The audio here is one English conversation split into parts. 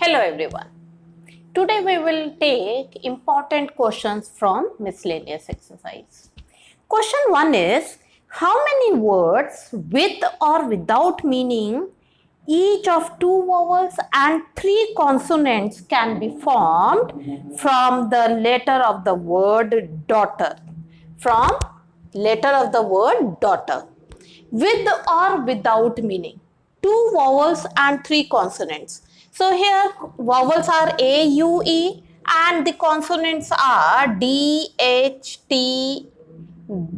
Hello everyone. Today we will take important questions from miscellaneous exercise. Question 1 is, how many words with or without meaning each of 2 vowels and 3 consonants can be formed from the letter of the word daughter? From letter of the word daughter. With or without meaning. 2 vowels and 3 consonants. So here vowels are A, U, E and the consonants are D, H, T,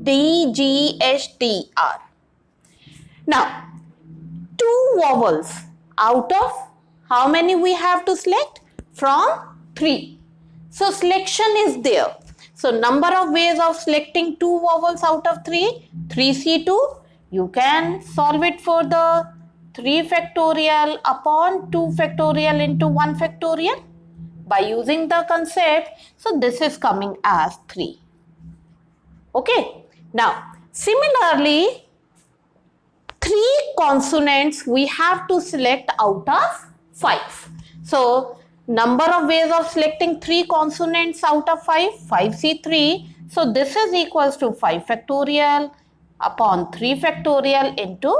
D, G, H, T, R. Now, 2 vowels out of how many we have to select? From 3. So selection is there. So number of ways of selecting 2 vowels out of 3, 3C2. You can solve it for the 3 factorial upon 2 factorial into 1 factorial by using the concept. So this is coming as 3. Okay. Now similarly, 3 consonants we have to select out of 5. So number of ways of selecting 3 consonants out of 5, 5C3. So this is equals to 5 factorial upon 3 factorial into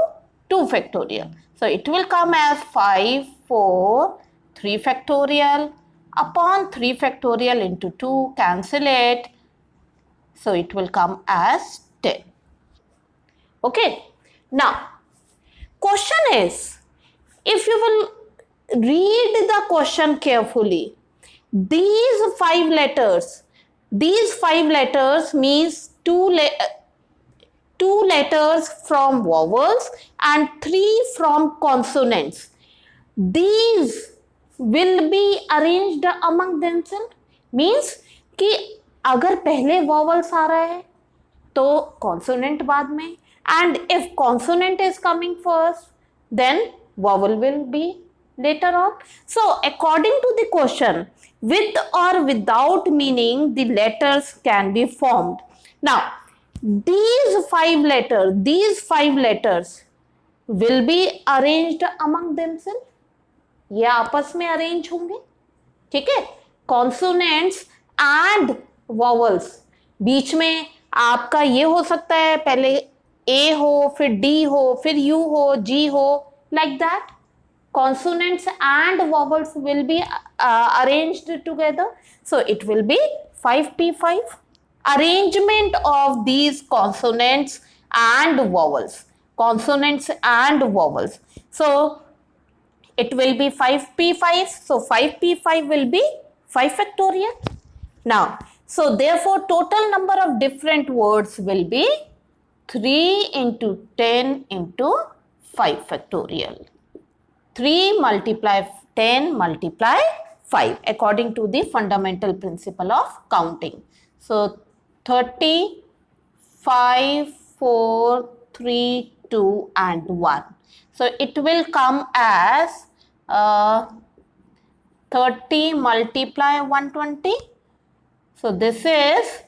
2 factorial. So it will come as 5, 4, 3 factorial upon 3 factorial into 2, cancel it. So it will come as 10. Okay. Now, question is, if you will read the question carefully, these 5 letters means 2 letters from vowels and 3 from consonants. These will be arranged among themselves. Means कि अगर पहले vowels आ रहा है तो consonant बाद में, and if consonant is coming first then vowel will be later on. So according to the question, with or without meaning the letters can be formed. Now these 5 letters will be arranged among themselves. ये आपस में arrange होंगे. ठीक है. Consonants and vowels, बीच में आपका ये हो सकता है पहले ए हो, फिर डी हो, फिर यू हो, जी हो, like that. Consonants and vowels will be arranged together. So it will be 5P5. Arrangement of these consonants and vowels. Consonants and vowels. So it will be 5P5. So 5P5 will be 5 factorial. Now, so therefore total number of different words will be 3 into 10 into 5 factorial. 3 multiply 10 multiply 5 according to the fundamental principle of counting. So 30, 5, 4, 3, 2 and 1. So it will come as 30 multiply 120. So this is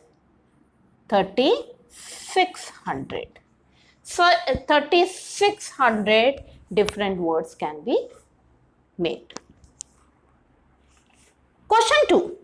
3600. So 3600 different words can be made. Question 2.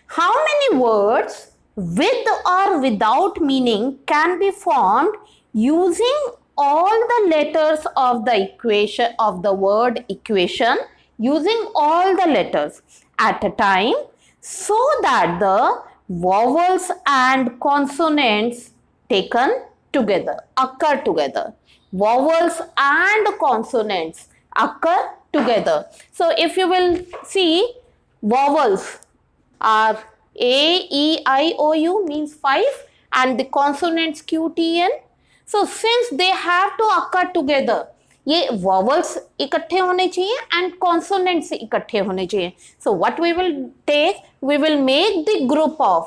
How many words with or without meaning can be formed using all the letters of the equation of the word equation, using all the letters at a time, so that the vowels and consonants taken together, occur together. Vowels and consonants occur together. So if you will see, vowels are A, E, I, O, U means 5 and the consonants Q, T, N. So since they have to occur together, ये vowels इकट्ठे होने चाहिए and consonants इकट्ठे होने चाहिए. So what we will take, we will make the group of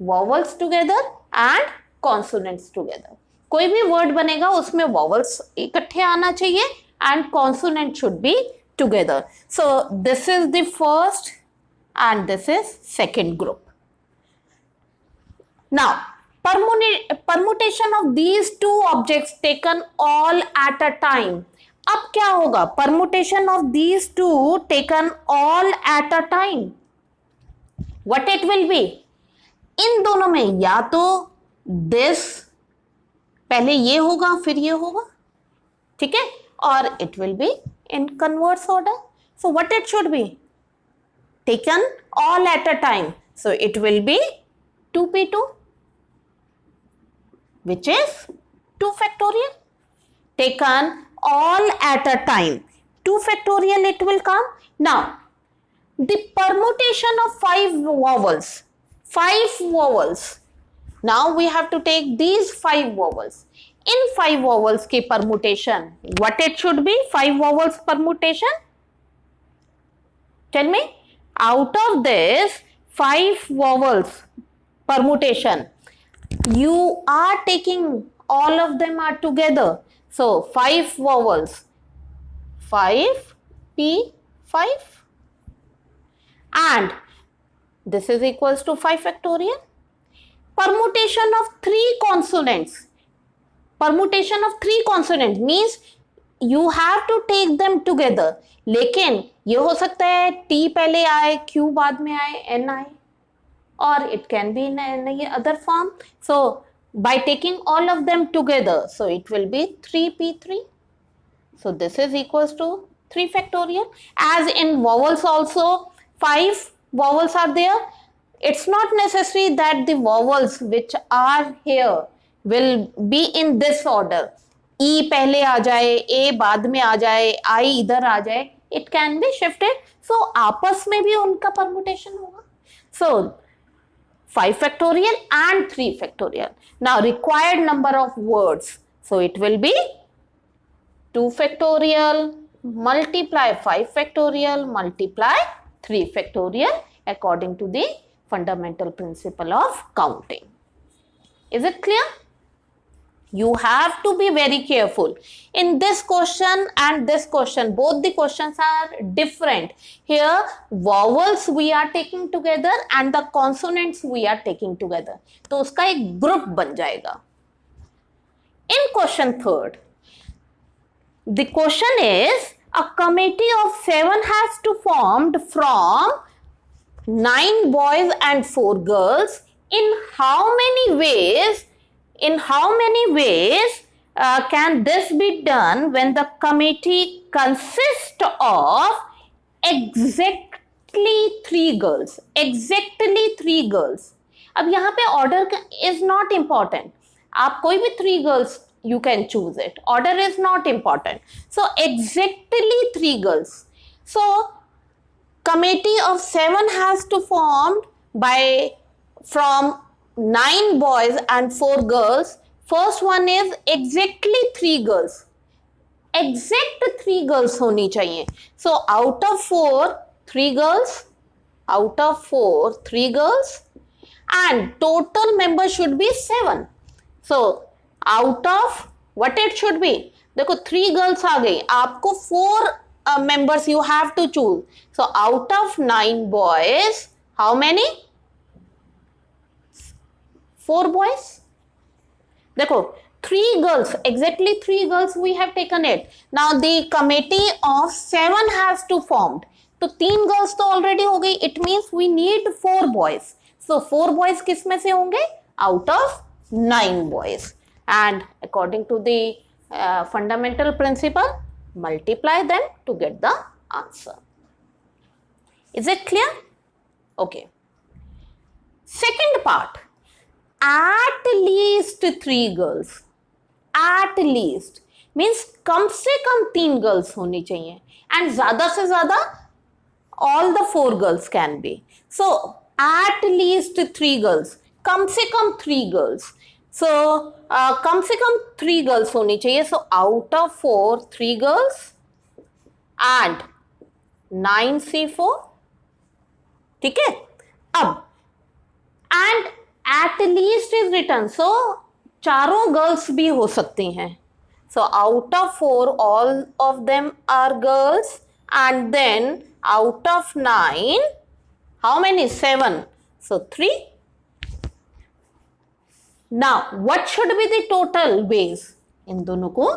vowels together and consonants together. कोई भी word बनेगा उसमें vowels इकट्ठे आना चाहिए and consonant should be together. So this is the first and this is second group. Now permutation of these two objects taken all at a time अब क्या होगा, permutation of these two taken all at a time, what it will be, इन दोनों में या तो this पहले ये होगा फिर ये होगा, ठीक है, और it will be in converse order. So what it should be, taken all at a time, so it will be 2p2, which is 2 factorial, taken all at a time, 2 factorial it will come. Now the permutation of 5 vowels, now we have to take these 5 vowels, in 5 vowels ki permutation, what it should be, 5 vowels permutation, tell me. Out of this 5 vowels permutation, you are taking all of them are together, so 5 vowels, 5p5, and this is equals to 5 factorial. Permutation of 3 consonants, permutation of 3 consonants means you have to take them together, लेकिन ये हो सकता है T पहले आए, Q बाद में आए, N आए, or it can be in any other form. So by taking all of them together, so it will be 3p3. So this is equals to 3 factorial. As in vowels also 5 vowels are there. It's not necessary that the vowels which are here will be in this order. E पहले आ जाए, A बाद में आ जाए, I इधर आ जाए, it can be shifted. So आपस में भी उनका permutation होगा. So 5 factorial and 3 factorial. Now required number of words. So it will be 2 factorial multiply 5 factorial multiply 3 factorial according to the fundamental principle of counting. Is it clear? You have to be very careful. In this question and this question, both the questions are different. Here, vowels we are taking together and the consonants we are taking together. तो उसका एक group बन जाएगा. In question 3rd, the question is a committee of 7 has to formed from 9 boys and 4 girls. In how many ways can this be done when the committee consists of exactly 3 girls? Exactly 3 girls. अब यहाँ पे order is not important. आप कोई भी 3 girls you can choose it. Order is not important. So exactly 3 girls. So committee of 7 has to formed from 9 boys and 4 girls. First one is exactly 3 girls. Exact 3 girls होनी चाहिए. So out of 4, 3 girls. Out of 4, 3 girls. And total members should be 7. So out of what it should be? देखो 3 girls आ गई. आपको 4 members you have to choose. So out of 9 boys, how many? 4 boys. देखो 3 girls, exactly 3 girls we have taken it. Now the committee of 7 has to formed. तो 3 girls तो already हो गई. It means we need 4 boys. So 4 boys किस में से होंगे? Out of 9 boys. And according to the fundamental principle, multiply them to get the answer. Is it clear? Okay. Second part. At least 3 girls. At least means कम से कम 3 girls होनी चाहिए. And ज़्यादा से ज़्यादा all the 4 girls can be. So at least 3 girls. कम से कम 3 girls. So कम से कम 3 girls होनी चाहिए. So out of 4, 3 girls and 9C4. ठीक है. अब and at least is written. So चारों girls भी हो सकती हैं. So out of 4, all of them are girls, and then out of 9, how many? 7. So 3. Now what should be the total ways? इन दोनों को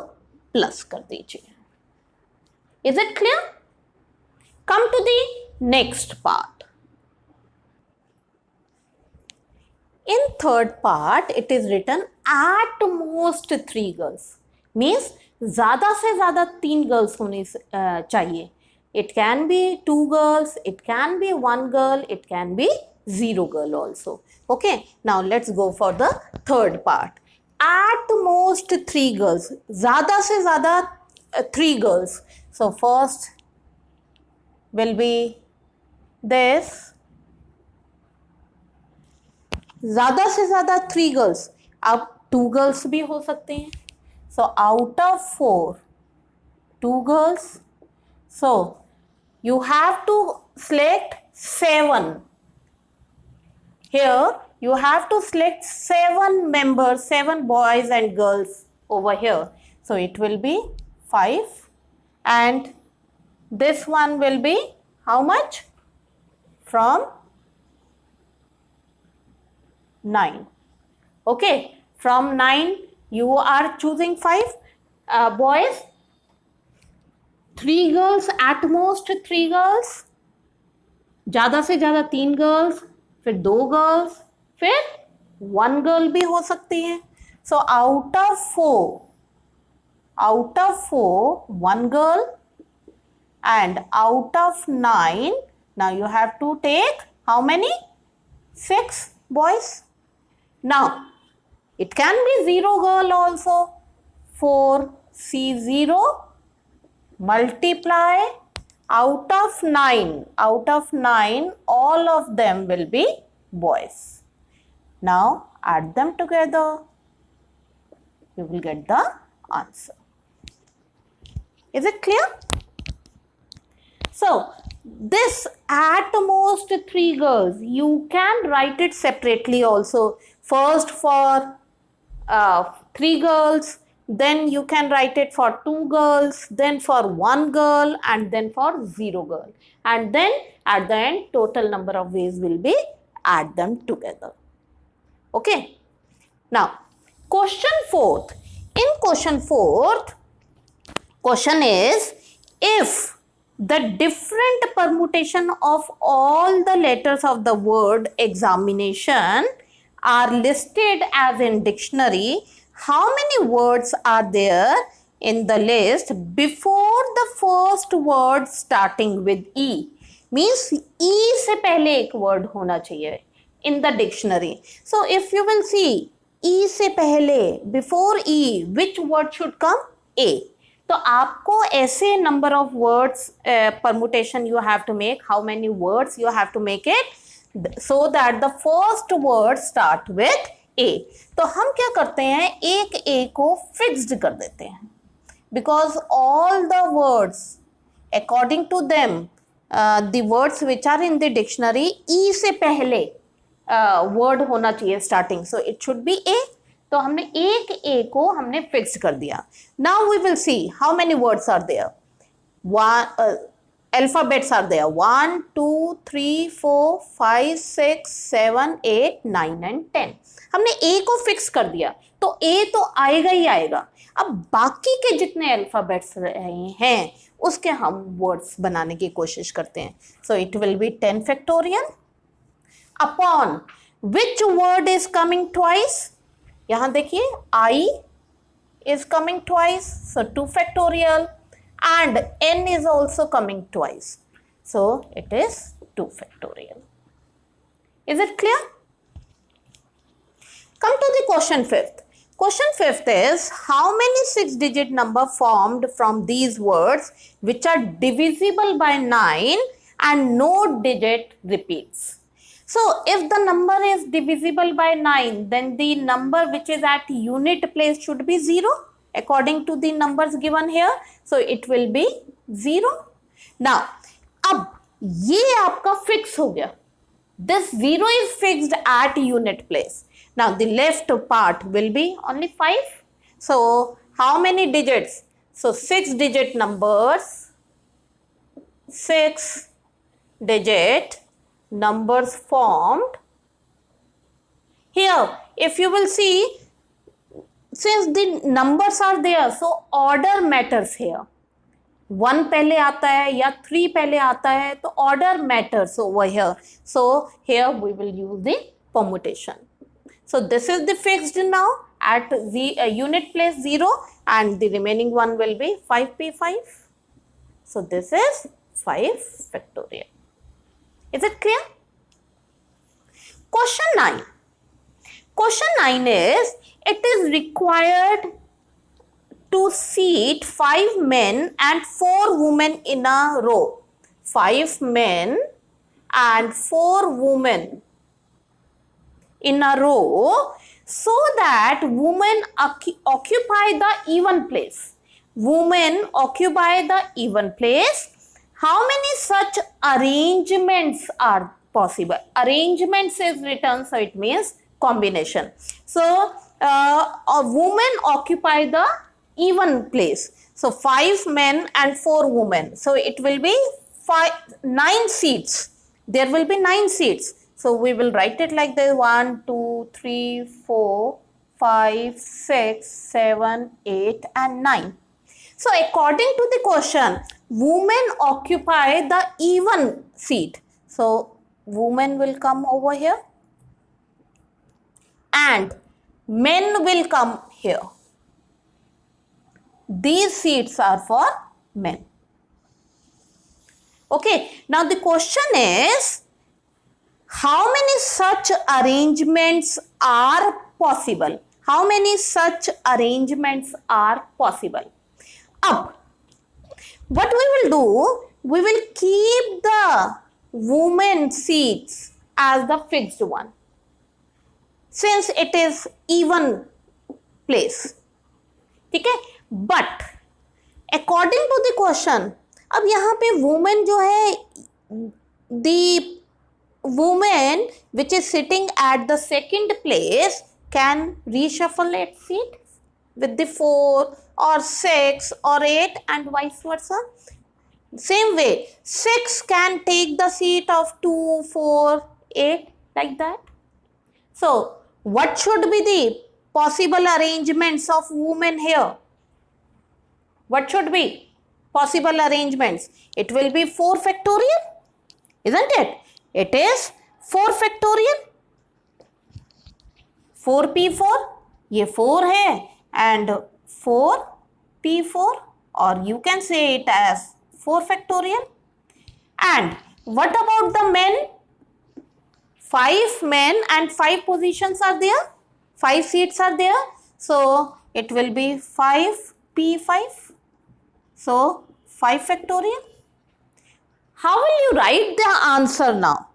प्लस कर दीजिए. Is it clear? Come to the next part. In third part, it is written at most 3 girls. Means ज़्यादा से ज़्यादा 3 girls होनी चाहिए. It can be 2 girls, it can be 1 girl, it can be 0 girl also. Okay, now let's go for the third part. At most 3 girls. ज़्यादा से ज़्यादा 3 girls. So first will be this. ज़्यादा से ज़्यादा 3 girls, अब 2 girls भी हो सकते हैं. So out of 4 2 girls, so you have to select 7. Here you have to select 7 members, 7 boys and girls over here. So it will be 5 and this one will be how much? From 9. Okay, from 9 you are choosing 5 boys, 3 girls, at most 3 girls, ज़्यादा से ज़्यादा 3 girls, फिर 2 girls, फिर 1 girl भी हो सकती है. So out of 4 1 girl and out of 9 now you have to take how many? 6 boys. Now it can be 0 girl also. 4 C0 multiply out of 9 all of them will be boys. Now add them together, you will get the answer. Is it clear? So this at most 3 girls, you can write it separately also. First for 3 girls, then you can write it for 2 girls, then for 1 girl, and then for 0 girl. And then at the end, total number of ways will be add them together. Okay. Now, question 4th. In question 4th, question is, if the different permutation of all the letters of the word examination are listed as in dictionary, how many words are there in the list before the first word starting with E? Means E से पहले एक word होना चाहिए in the dictionary. So if you will see E से पहले, before E, which word should come? A. तो आपको ऐसे number of words permutation you have to make. How many words you have to make it? So that the first word start with A. तो हम क्या करते हैं, एक A को fixed कर देते हैं. Because all the words, according to them, the words which are in the dictionary, E से पहले word होना चाहिए starting. So it should be A. तो हमने एक A को हमने fixed कर दिया. Now we will see how many words are there. Alphabets are there. 1, 2, 3, 4, 5, 6, 7, 8, 9 and 10. हमने A को fix कर दिया. तो A तो आएगा ही आएगा. अब बाकी के जितने अल्फाबेट्स रहे हैं उसके हम वर्ड्स बनाने की कोशिश करते हैं. So it will be 10 factorial. Upon which word is coming twice? यहाँ देखिए I is coming twice, so 2 factorial, and N is also coming twice, so it is 2 factorial. Is it clear? Come to the question 5th. Question 5th is, how many 6-digit number formed from these words which are divisible by 9 and no digit repeats? So if the number is divisible by 9, then the number which is at unit place should be 0 according to the numbers given here. So it will be 0. Now, अब ये आपका fix हो गया. This 0 is fixed at unit place. Now the left part will be only 5. So how many digits? So 6-digit numbers, 6-digit numbers formed. Here, if you will see, since the numbers are there, so order matters here. 1 पहले आता है या 3 पहले आता है, तो order matters over here. So here we will use the permutation. So this is the fixed now at the unit place 0, and the remaining one will be 5p5. So this is 5 factorial. Is it clear? Question 9. Question 9 is, it is required to seat 5 men and 4 women in a row. 5 men and 4 women in a row, so that women occupy the even place. Women occupy the even place. How many such arrangements are possible? Arrangements is written, so it means combination. So a woman occupy the even place. So 5 men and 4 women. So it will be 9 seats. There will be 9 seats. So we will write it like this: 1, 2, 3, 4, 5, 6, 7, 8 and 9. So according to the question, women occupy the even seat. So women will come over here and men will come here. These seats are for men. Okay, now the question is, how many such arrangements are possible? How many such arrangements are possible? Up. What we will do, we will keep the women seats as the fixed one, since it is even place. ठीक है? But according to the question, अब यहाँ पे women जो है, the woman which is sitting at the second place can reshuffle its seat with the 4 or 6 or 8 and vice versa. Same way, 6 can take the seat of 2, 4, 8 like that. So what should be the possible arrangements of women here? What should be possible arrangements? It will be 4 factorial, isn't it? It is 4 factorial. 4p4, ये 4 है, and 4p4, or you can say it as 4 factorial. And what about the men? 5 men and 5 positions are there. 5 seats are there. So it will be 5p5. So 5 factorial. How will you write the answer now?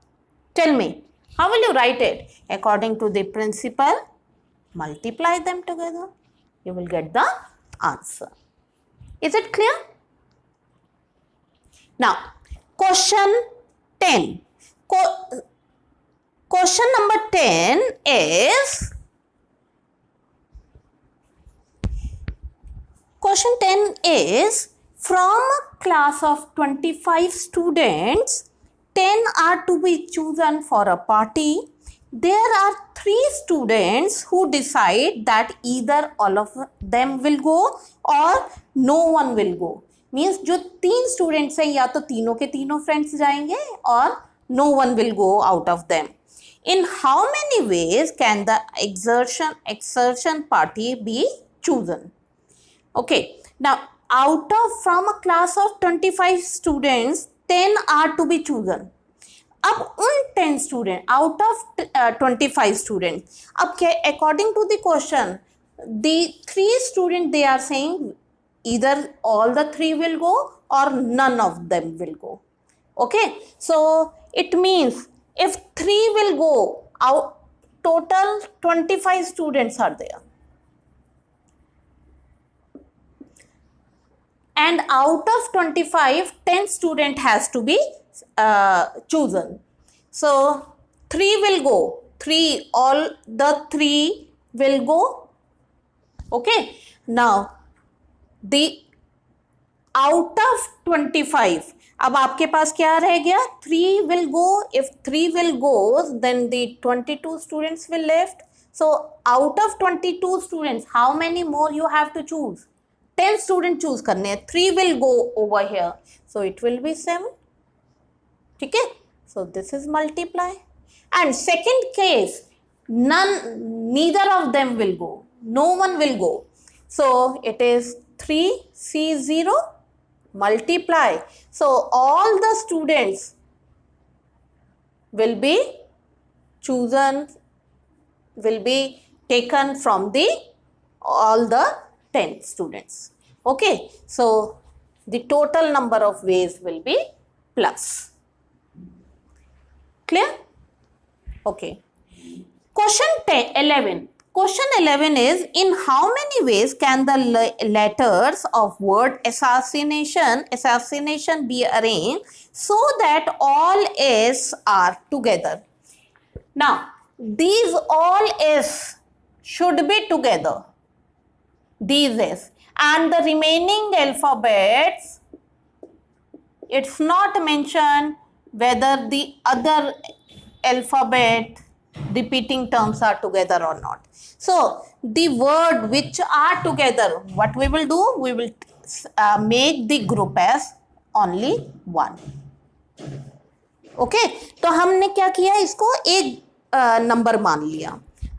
Tell me, how will you write it? According to the principle, multiply them together. You will get the answer. Is it clear? Now, question 10. Question number 10 is, question 10 is, from a class of 25 students, 10 are to be chosen for a party. There are 3 students who decide that either all of them will go or no one will go. Means जो 3 students हैं, या तो तीनों के तीनों friends जाएंगे और no one will go out of them. In how many ways can the exertion party be chosen? Okay, now from a class of 25 students, 10 are to be chosen. अब उन 10 students out of 25 students, अब क्या, according to the question, the 3 students, they are saying either all the 3 will go or none of them will go. Okay, so it means if 3 will go out, total 25 students are there, and out of 25, 10 student has to be chosen. So 3 will go, all the 3 will go. Okay, now the out of 25, अब आपके पास क्या रह गया? 3 will go. If 3 will go, then the 22 students will left. So out of 22 students, how many more you have to choose? 10 student choose करने हैं, 3 will go over here, so it will B 7. ठीक है, so this is multiply. And second case, neither of them will go, no one will go, so it is 3C0 multiply. So all the students will be chosen, will be taken from the all the 10 students. Okay, so the total number of ways will be plus. Clear? Okay. Question 11. Question 11 is, in how many ways can the letters of word assassination be arranged so that all S are together? Now, these all S should be together. These S. And the remaining alphabets, it's not mentioned whether the other alphabet repeating terms are together or not. So the word which are together, what we will do, we will make the group as only one. Okay, तो हमने क्या किया, इसको एक number मान लिया.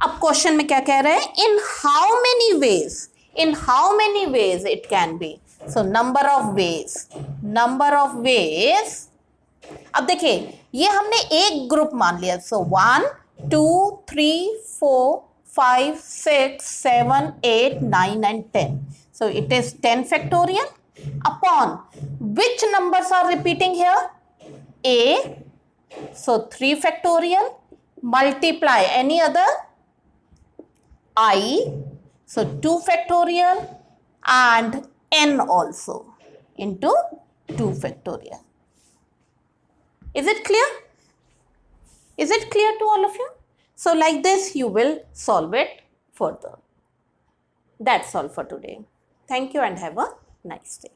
अब question में क्या कह रहे हैं, in how many ways, in how many ways it can be. So number of ways. अब देखिए, ये हमने एक ग्रुप मान लिया. सो 1 2 3 4 5 6 7 8 9 and 10. So it is 10 factorial upon which numbers are repeating here? A. So 3 factorial multiply any other? I. So 2 factorial and n also into 2 factorial. Is it clear? Is it clear to all of you? So like this you will solve it further. That's all for today. Thank you and have a nice day.